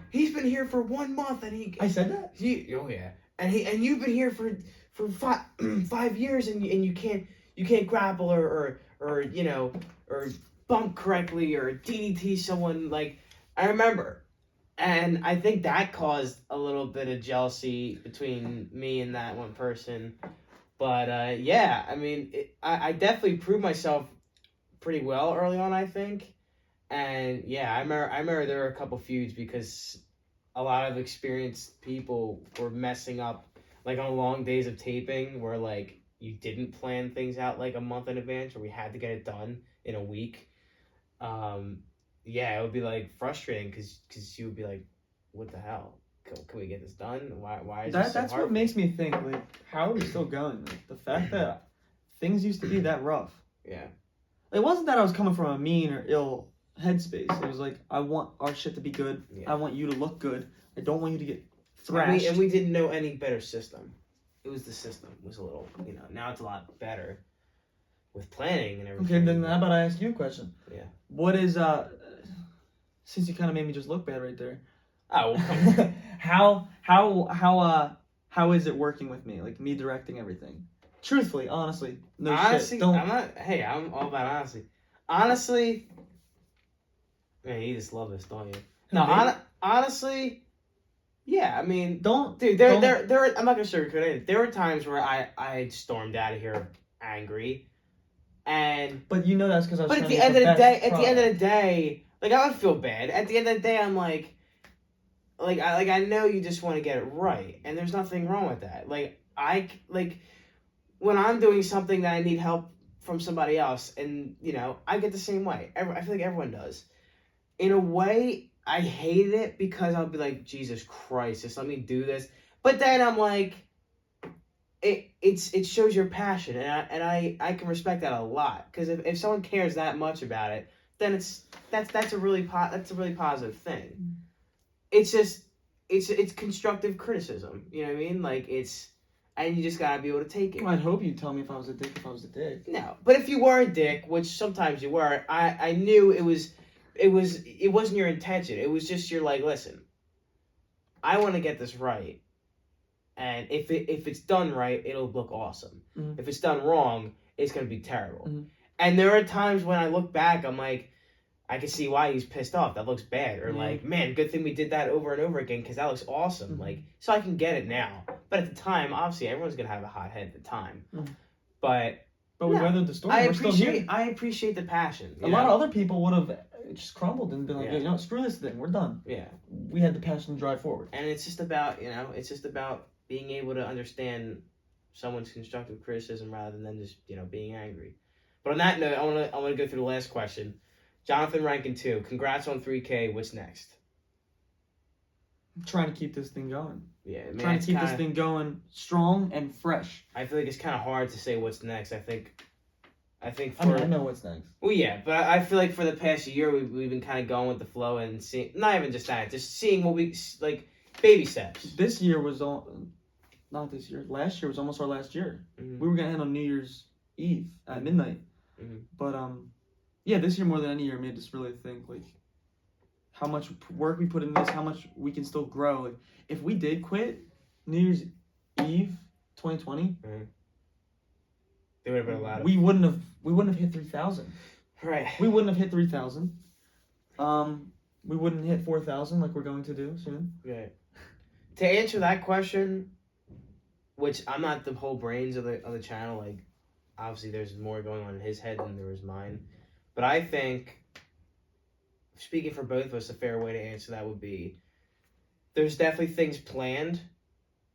He's been here for 1 month and he... I said that? Oh, yeah. And you've been here for 5 years and you can't grapple or bump correctly or DDT someone. Like, I remember... And I think that caused a little bit of jealousy between me and that one person. But, yeah, I mean, I definitely proved myself pretty well early on, I think. And, yeah, I remember there were a couple feuds because a lot of experienced people were messing up, like, on long days of taping where, like, you didn't plan things out, like, a month in advance, or we had to get it done in a week. Yeah, it would be like frustrating because you would be like, "What the hell? Can we get this done? Why is this so that's hard?" what makes me think, like, how are we still going? Like, the fact that things used to be that rough. Yeah. It wasn't that I was coming from a mean or ill headspace. It was like, I want our shit to be good. Yeah. I want you to look good. I don't want you to get thrashed. And we didn't know any better system. It was the system was a little, now it's a lot better with planning and everything. Okay, then how about I ask you a question? Yeah. What is since you kind of made me just look bad right there. Oh, well, come on. how is it working with me? Like, me directing everything. Truthfully, honestly. No Honestly, shit. Don't. I'm all about honesty. Honestly, man, you just love this, don't you? No, honestly, yeah. I mean, Dude, I'm not gonna sugarcoat anything. There were times where I stormed out of here angry, But you know that's because I was. But at the end of the day, like, I would feel bad. At the end of the day, I'm like I know you just want to get it right, and there's nothing wrong with that. When I'm doing something that I need help from somebody else, and I get the same way. I feel like everyone does. In a way, I hated it because I'll be like, Jesus Christ, just let me do this. But then I'm like, it shows your passion, and I can respect that a lot, because if someone cares that much about it, then that's a really positive thing. It's just it's constructive criticism. You know what I mean? Like, and you just gotta be able to take it. Well, I'd hope you'd tell me if I was a dick. No, but if you were a dick, which sometimes you were, I knew it wasn't your intention. It was just you're like, listen, I want to get this right, and if it's done right, it'll look awesome. Mm-hmm. If it's done wrong, it's gonna be terrible. Mm-hmm. And there are times when I look back, I'm like, I can see why he's pissed off. That looks bad. Or like, man, good thing we did that over and over again because that looks awesome. Mm-hmm. Like, so I can get it now. But at the time, obviously, everyone's gonna have a hot head at the time. Mm-hmm. But we weathered the storm. We're still here. I appreciate the passion. A lot of other people would have just crumbled and been like, Yeah. you know, screw this thing. We're done. Yeah. We had the passion to drive forward. And it's just about, you know, it's just about being able to understand someone's constructive criticism rather than just, you know, being angry. But on that note, I want to go through the last question. Jonathan Rankin 2, congrats on 3K. What's next? I'm trying to keep this thing going. Yeah, man, trying to keep this thing going strong and fresh. I feel like it's kind of hard to say what's next. I think for, I know what's next. Well, yeah, but I feel like for the past year we've been kind of going with the flow and seeing, not even just that, just seeing what we like, baby steps. This year was not this year. Last year was almost our last year. Mm-hmm. We were gonna end on New Year's Eve at midnight. Mm-hmm. But yeah, this year more than any year made us really think like how much work we put in this, how much we can still grow. Like, if we did quit New Year's Eve 2020, they would have been allowed. We wouldn't have hit 3,000. Right. We wouldn't have hit 3,000. We wouldn't hit 4,000 like we're going to do soon. Right. To answer that question, which I'm not the whole brains of the channel, like obviously there's more going on in his head than there is mine, but I think, speaking for both of us, a fair way to answer that would be there's definitely things planned,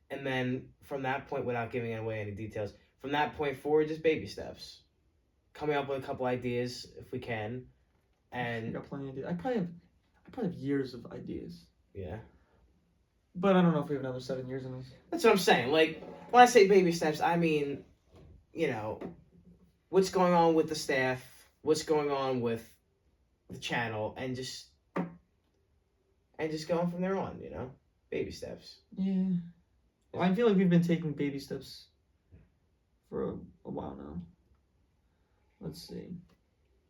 and then from that point, without giving away any details, from that point forward, just baby steps, coming up with a couple ideas if we can, and I got plenty of ideas. I probably have years of ideas. Yeah. But I don't know if we have another 7 years in this. That's what I'm saying. Like, when I say baby steps, I mean, you know, what's going on with the staff, what's going on with the channel, and just going from there on, you know? Baby steps. Yeah. Well, I feel like we've been taking baby steps for a while now. Let's see.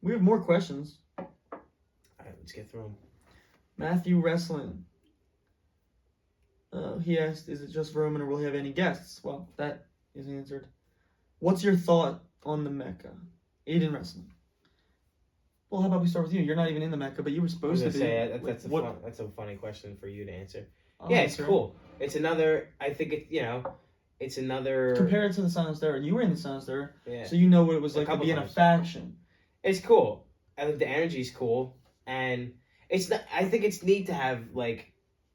We have more questions. All right, let's get through them. Matthew Wrestling. He asked, is it just Roman or will he have any guests? Well, that is answered. What's your thought on the Mecca? Aiden Wrestling. Well, how about we start with you? You're not even in the Mecca, but you were supposed to be. That's a funny question for you to answer. Yeah, it's cool. It's another, I think it's another... Compare it to the Silence Era. You were in the Silence Era, yeah. So you know what it was like to be in a faction. It's cool. I think the energy's cool, and it's not, I think it's neat to have, like...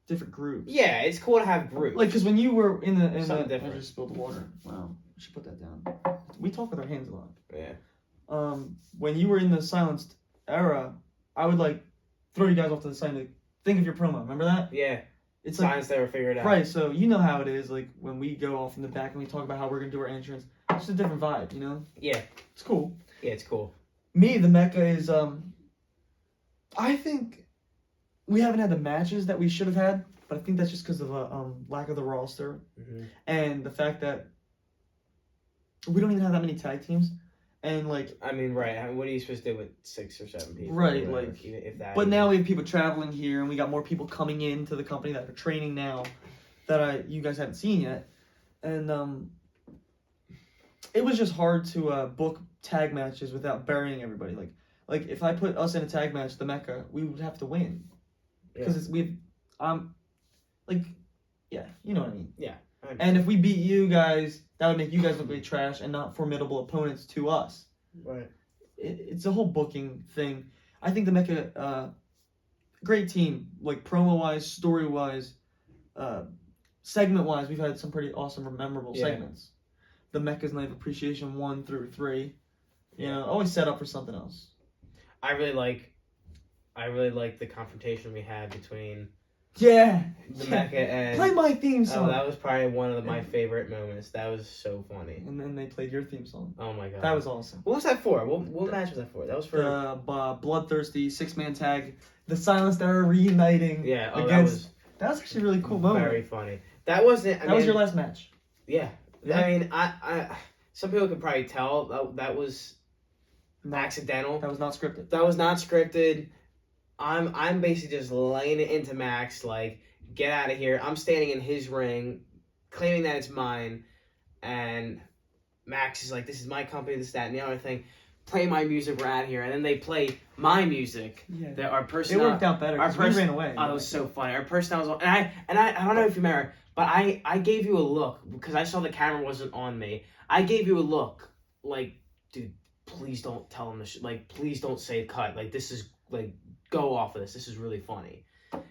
different groups. Yeah, it's cool to have groups. Like, because when you were in the... different. I just spilled the water. Wow. I should put that down. We talk with our hands a lot. Yeah. When you were in the Silenced Era, I would, like, throw you guys off to the side and, like, think of your promo. Remember that? Yeah. It's Science like, never figured out. Right, so you know how it is, like, when we go off in the back and we talk about how we're going to do our entrance. It's a different vibe, you know? Yeah. It's cool. Yeah, it's cool. Me, the Mecca is, I think we haven't had the matches that we should have had, but I think that's just because of lack of the roster and the fact that we don't even have that many tag teams. And, like... I mean, right. I mean, what are you supposed to do with 6 or 7 people? Right, like... Even if that... But now we have people traveling here, and we got more people coming into the company that are training now that you guys haven't seen yet. And, it was just hard to book tag matches without burying everybody. Like if I put us in a tag match, the Mecca, we would have to win. Because yeah, you know what I mean. Yeah. And if we beat you guys, that would make you guys look like trash and not formidable opponents to us. Right. It's a whole booking thing. I think the Mecca, great team. Like promo-wise, story-wise, segment-wise, we've had some pretty awesome or memorable segments. The Mecca's Night of Appreciation 1 through 3. You know, always set up for something else. I really like the confrontation we had between the Mecca and... Play my theme song! Oh, that was probably one of my favorite moments. That was so funny. And then they played your theme song. Oh my god. That was awesome. What was that for? What match was that for? That was for... The Bloodthirsty 6-man tag. The Silenced Era reuniting. Yeah, that was actually a really cool moment. Very funny. That wasn't... That was your last match. Yeah. I mean, I some people could probably tell that was accidental. That was not scripted. That was not scripted. I'm basically just laying it into Max, like, get out of here. I'm standing in his ring, claiming that it's mine, and Max is like, this is my company, this, that, and the other thing. play my music, we're out here, and then they play my music. Yeah. That our person. It worked out better. Our We ran away. Oh, it was so funny. Our person was, and I don't know if you remember, but I gave you a look because I saw the camera wasn't on me. I gave you a look like, dude, please don't tell him this. Like, please don't say cut. Like, this is like, go off of this. This is really funny.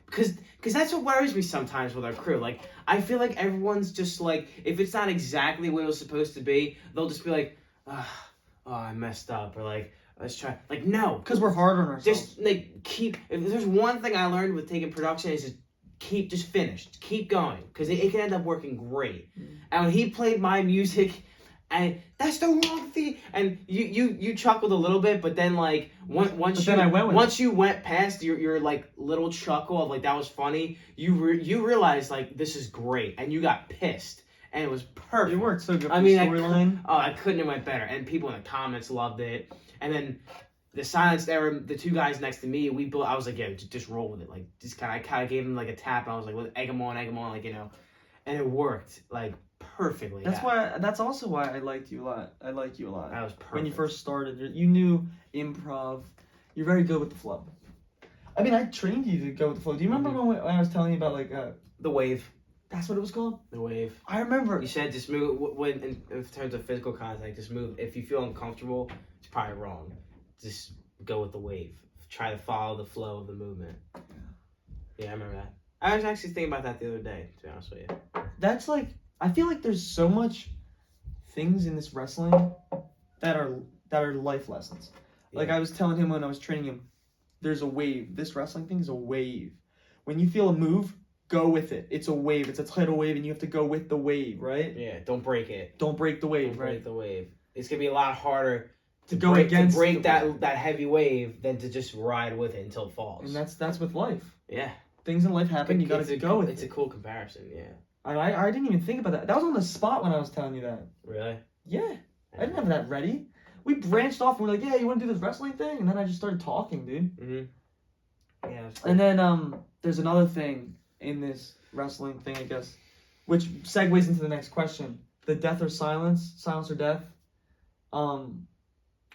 Because that's what worries me sometimes with our crew. Like, I feel like everyone's just like, if it's not exactly what it was supposed to be, they'll just be like, oh, I messed up, or like, let's try. Like, no, because we're hard on ourselves. just like keep. If there's one thing I learned with taking production is just finish, keep going, because it can end up working great. And when he played my music, and that's the wrong thing, and you chuckled a little bit, but then like once you went past your like little chuckle of like that was funny, you realized like this is great, and you got pissed. And it was perfect. It worked so good. I mean, storyline. I couldn't have went better. And people in the comments loved it. And then the silence there, the two guys next to me, I was like, yeah, just roll with it. Like, just I kind of gave them like a tap, and I was like, egg them on, like, you know. And it worked like perfectly. That's also why I liked you a lot. That was perfect. When you first started, you knew improv. You're very good with the flow. I mean, I trained you to go with the flow. Do you remember when I was telling you about like the wave? That's what it was called? The wave. I remember. You said just move, when in terms of physical contact, just move. If you feel uncomfortable, it's probably wrong. Just go with the wave. Try to follow the flow of the movement. Yeah, I remember that. I was actually thinking about that the other day, to be honest with you. That's like, I feel like there's so much things in this wrestling that are life lessons. Yeah. Like I was telling him when I was training him, there's a wave. This wrestling thing is a wave. When you feel a move, go with it. It's a wave. It's a tidal wave, and you have to go with the wave, right? Yeah, don't break it. Don't break the wave, don't right? Break the wave. It's gonna be a lot harder to go against to break that heavy wave than to just ride with it until it falls. And that's with life. Yeah. Things in life happen. You gotta go with it. It's a cool comparison. Yeah. I didn't even think about that. That was on the spot when I was telling you that. Really? Yeah. I didn't have that ready. We branched off and we're like, yeah, you want to do this wrestling thing? And then I just started talking, dude. Mm-hmm. Yeah. And then there's another thing in this wrestling thing, I guess, which segues into the next question: the death or silence, silence or death.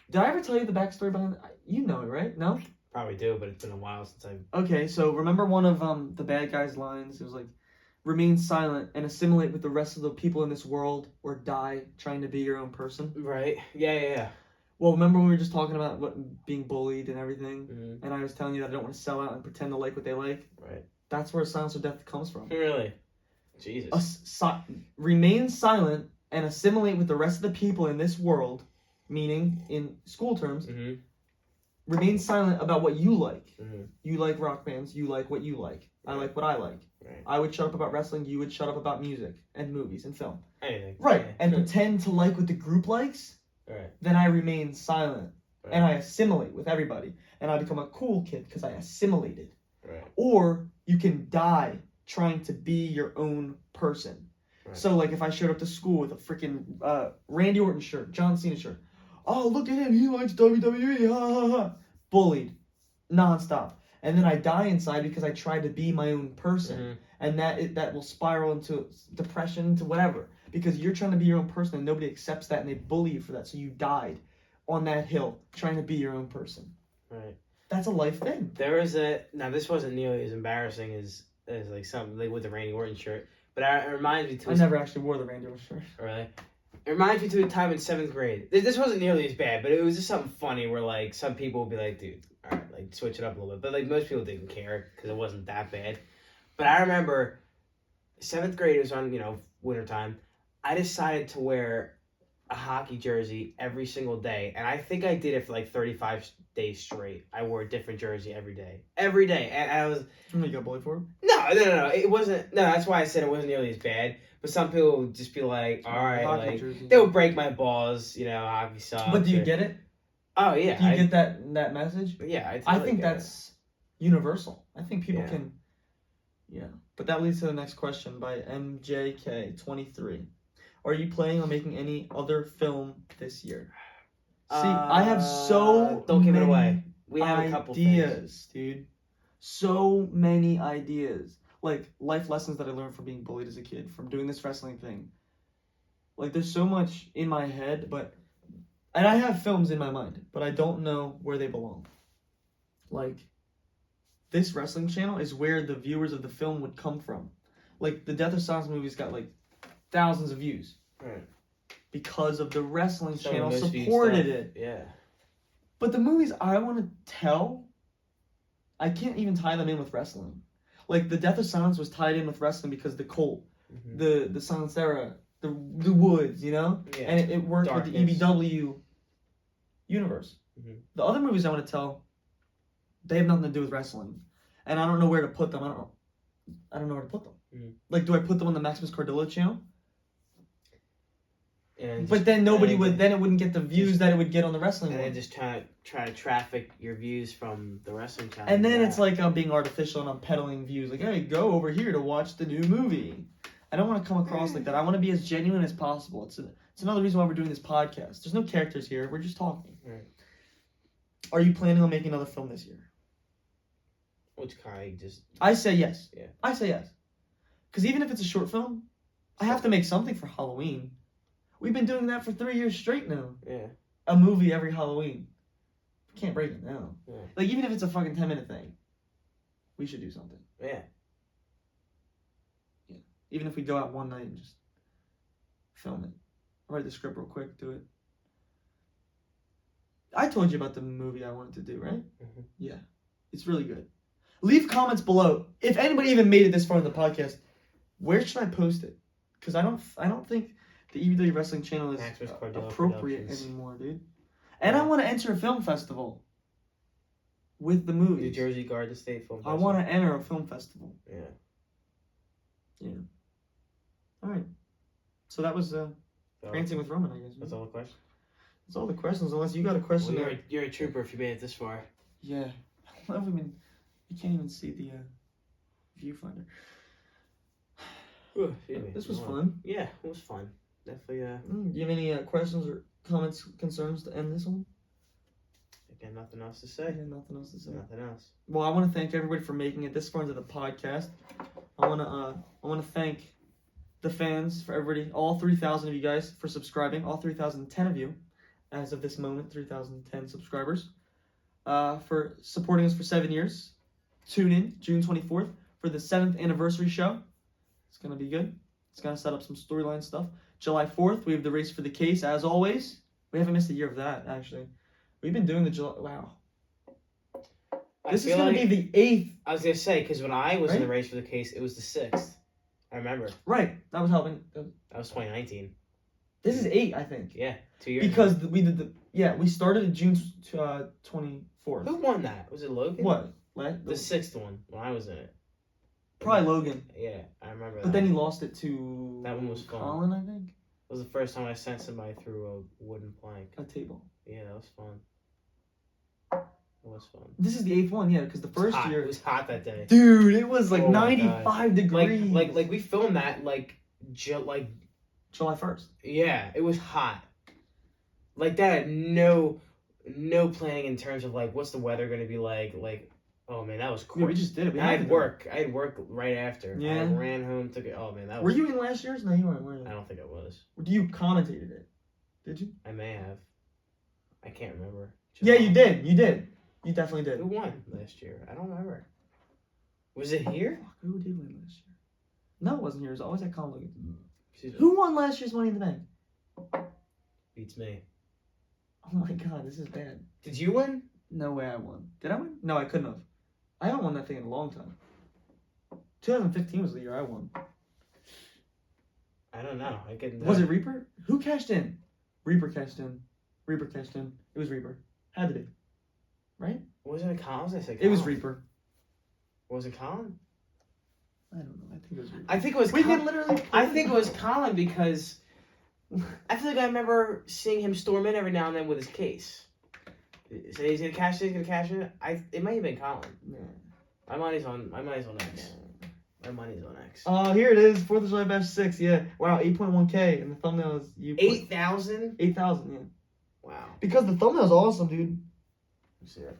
Did I ever tell you the backstory behind it? You know it, right? No? Probably do, but it's been a while since I. Okay, so remember one of the bad guy's lines? It was like, "Remain silent and assimilate with the rest of the people in this world, or die trying to be your own person." Right. Yeah. Well, remember when we were just talking about being bullied and everything, and I was telling you that I don't want to sell out and pretend to like what they like. Right. That's where silence or death comes from. Really? Jesus. Remain silent and assimilate with the rest of the people in this world, meaning in school terms. Remain silent about what you like. You like rock bands. You like what you like. I like what I like. Right. I would shut up about wrestling. You would shut up about music and movies and film. Anything. Right. Yeah. And pretend to like what the group likes. Right. Then I remain silent. Right. And I assimilate with everybody. And I become a cool kid because I assimilated. Right. Or you can die trying to be your own person. Right. So, like, if I showed up to school with a freaking Randy Orton shirt, John Cena shirt. Oh, look at him. He likes WWE. Ha, ha, ha. Bullied. Nonstop. And then I die inside because I tried to be my own person. And that will spiral into depression, into whatever. Because you're trying to be your own person and nobody accepts that and they bully you for that. So you died on that hill trying to be your own person. Right. That's a life thing. There was now this wasn't nearly as embarrassing as like something like with the Randy Orton shirt, but it reminds me to. I never actually wore the Randy Orton shirt. Really? It reminds me to a time in 7th grade. This wasn't nearly as bad, but it was just something funny where like some people would be like, dude, all right, like switch it up a little bit. But like most people didn't care because it wasn't that bad. But I remember 7th grade, it was on, wintertime. I decided to wear a hockey jersey every single day, and I think I did it for like 35 days straight. I wore a different jersey every day, and I was. You got bullied for it? No. It wasn't. No, that's why I said it wasn't nearly as bad. But some people would just be like, "All right," like jerseys. They would break my balls. Hockey sucks. But do you get it? Oh yeah. Do you get that message? Yeah, I think that's universal. I think people can. Yeah, but that leads to the next question by MJK23. Are you planning on making any other film this year? See, I have don't give it away. We have a couple ideas, dude. So many ideas. Like life lessons that I learned from being bullied as a kid, from doing this wrestling thing. Like there's so much in my head, but And I have films in my mind, but I don't know where they belong. Like, this wrestling channel is where the viewers of the film would come from. Like, the Death of Silence movies got, like, thousands of views. Right. Because of the wrestling Some channel misviewed supported stuff. it. Yeah. But the movies I want to tell, I can't even tie them in with wrestling. Like, the Death of Silence was tied in with wrestling because the cult, the Silence Era, the Woods, you know? Yeah. And it worked with the EBW universe. The other movies I want to tell, they have nothing to do with wrestling. And I don't know where to put them. I don't know where to put them. Like, do I put them on the Maximus Cardillo channel? But then nobody would. Then it wouldn't get the views that it would get on the wrestling one. And then just try to traffic your views from the wrestling channel. And then it's like I'm being artificial and I'm peddling views. Like, hey, go over here to watch the new movie. I don't want to come across like that. I want to be as genuine as possible. It's another reason why we're doing this podcast. There's no characters here. We're just talking. Right. Are you planning on making another film this year? Which kind? Just. I say yes. Yeah. I say yes. Because even if it's a short film, I have to make something for Halloween. We've been doing that for 3 years straight now. Yeah. A movie every Halloween. Can't break it now. Yeah. Like, even if it's a fucking 10-minute thing, we should do something. Yeah. Yeah. Even if we go out one night and just film it. Write the script real quick, do it. I told you about the movie I wanted to do, right? Yeah. It's really good. Leave comments below. If anybody even made it this far in the podcast, where should I post it? Because I don't think the EBW Wrestling channel is appropriate anymore, dude. And I want to enter a film festival with the movies. New Jersey Garden State Film Festival. I want to enter a film festival. Yeah. Yeah. All right. So that was Ranting with Roman, I guess. That's all the questions? That's all the questions, unless you got a question. Well, you're a trooper if you made it this far. Yeah. Well, I mean, you can't even see the viewfinder. This was fun. Yeah, it was fun. Definitely. Do you have any questions or comments, concerns to end this one? Again, nothing else to say. Yeah, nothing else to say. Nothing else. Well, I want to thank everybody for making it this far into the podcast. I want to thank the fans, for everybody, all 3,000 of you guys for subscribing, all 3,010 of you, as of this moment, 3,010 subscribers, for supporting us for 7 years. Tune in June 24th for the 7th anniversary show. It's going to be good. It's going to set up some storyline stuff. July 4th, we have the Race for the Case, as always. We haven't missed a year of that, actually. We've been doing the July... Wow. This is going to be the 8th. I was going to say, because when I was in the Race for the Case, it was the 6th. I remember. Right. That was helping. That was 2019. This is 8, I think. Yeah, 2 years Because we did the... Yeah, we started in June 24th. Who won that? Was it Logan? What? The 6th one, when I was in it. Probably Logan. Yeah, I remember that. But then he lost it to... That one was fun. Colin, I think? It was the first time I sent somebody through a wooden plank. A table. Yeah, that was fun. It was fun. This is the 8th one, yeah, because the first year... It was hot that day. Dude, it was like 95 degrees. Like we filmed that July 1st. Yeah, it was hot. Like that, no planning in terms of like what's the weather going to be like. Oh man, that was quick. Yeah, we just did it. I had work right after. Yeah. I ran home, took it. Oh man, that was. Were you in last year's? No, you weren't. Were you? I don't think I was. You commentated it. Did you? I may have. I can't remember. Yeah, you did. You did. You definitely did. Who won last year? I don't remember. Was it here? Fuck, who did win last year? No, it wasn't here. It was always at Colin. Who won last year's Money in the Bank? Beats me. Oh my god, this is bad. Did you win? No way I won. Did I win? No, I couldn't have. I haven't won that thing in a long time. 2015 was the year I won. I don't know. I couldn't. Was it Reaper? Who cashed in? Reaper cashed in. Reaper cashed in. It was Reaper. Had to be. Right? Was it a Colin? Was I say Colin? It was Reaper. Was it Colin? I don't know. I think it was Reaper. I think it was. We can literally. I think it was Colin because I feel like I remember seeing him storm in every now and then with his case. So he's gonna cash it. He's gonna cash it. It might have been Colin. No. My money's on X. My money's on X. Oh, here it is. 4th of July Bash 6. Yeah. Wow. 8.1K, and the thumbnail is you. 8,000. 8,000. Yeah. Wow. Because the thumbnail's awesome, dude. See that?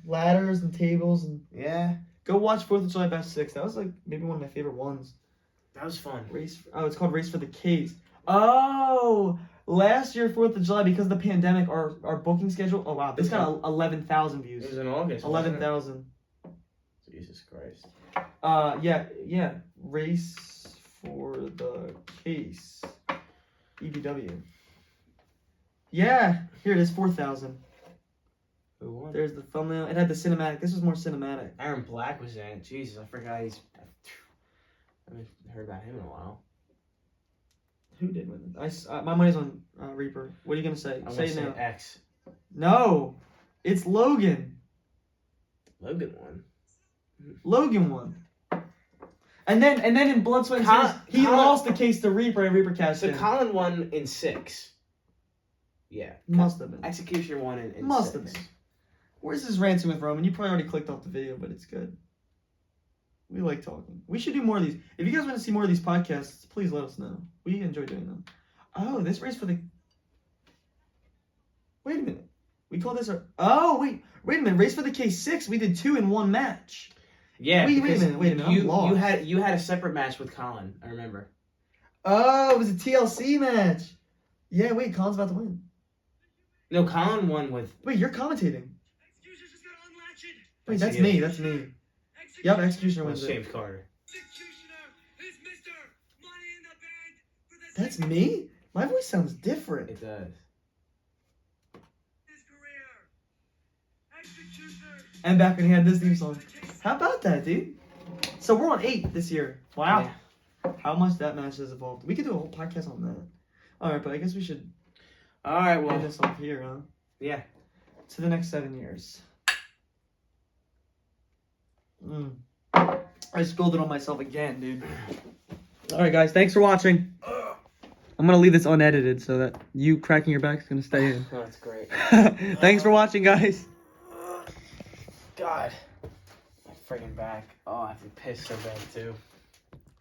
Ladders and tables and. Yeah. Go watch 4th of July Bash 6. That was like maybe one of my favorite ones. That was fun. It's called Race for the Case. Oh, last year 4th of July, because of the pandemic, our booking schedule. Oh wow, this got 11,000 views. It was in August. 11,000. Jesus Christ. Yeah. Race for the case. EBW. Yeah, here it is, 4,000. Who won? There's the thumbnail. It had the cinematic. This was more cinematic. Aaron Black was in it. Jesus, I forgot I haven't heard about him in a while. Who did win? My money's on Reaper. What are you gonna say? I'm Say gonna it now. say X. No, it's Logan. Logan won. Logan won. And then in Blood, Sweat, and Tears, he lost the case to Reaper, and Reaper cashed in. So Colin won in 6. Yeah. Must have been. Executioner won in Must 6. have been. Where's this Ranting with Roman? You probably already clicked off the video, but it's good. We like talking. We should do more of these. If you guys want to see more of these podcasts, please let us know. We enjoy doing them. Oh, this race for the... Wait a minute. We call this our... Oh, wait a minute. Race for the K6. We did 2 in 1 match. Yeah. Wait a minute. I'm lost. You had a separate match with Colin. I remember. Oh, it was a TLC match. Yeah, wait. Colin's about to win. No, Colin won with... Wait, you're commentating. Wait, that's me. That's me. Yep, Executioner wins it. James Carter. That's me? My voice sounds different. It does. And back when he had this theme song. How about that, dude? So we're on 8 this year. Wow. Yeah. How much that match has evolved. We could do a whole podcast on that. Alright, but I guess we should end this off here, huh? Yeah. To the next 7 years. I scolded on myself again, dude. Alright, guys. Thanks for watching. I'm going to leave this unedited so that you cracking your back is going to stay in. Oh, that's great. Thanks for watching, guys. God. My friggin' back. Oh, I have to piss so bad, too.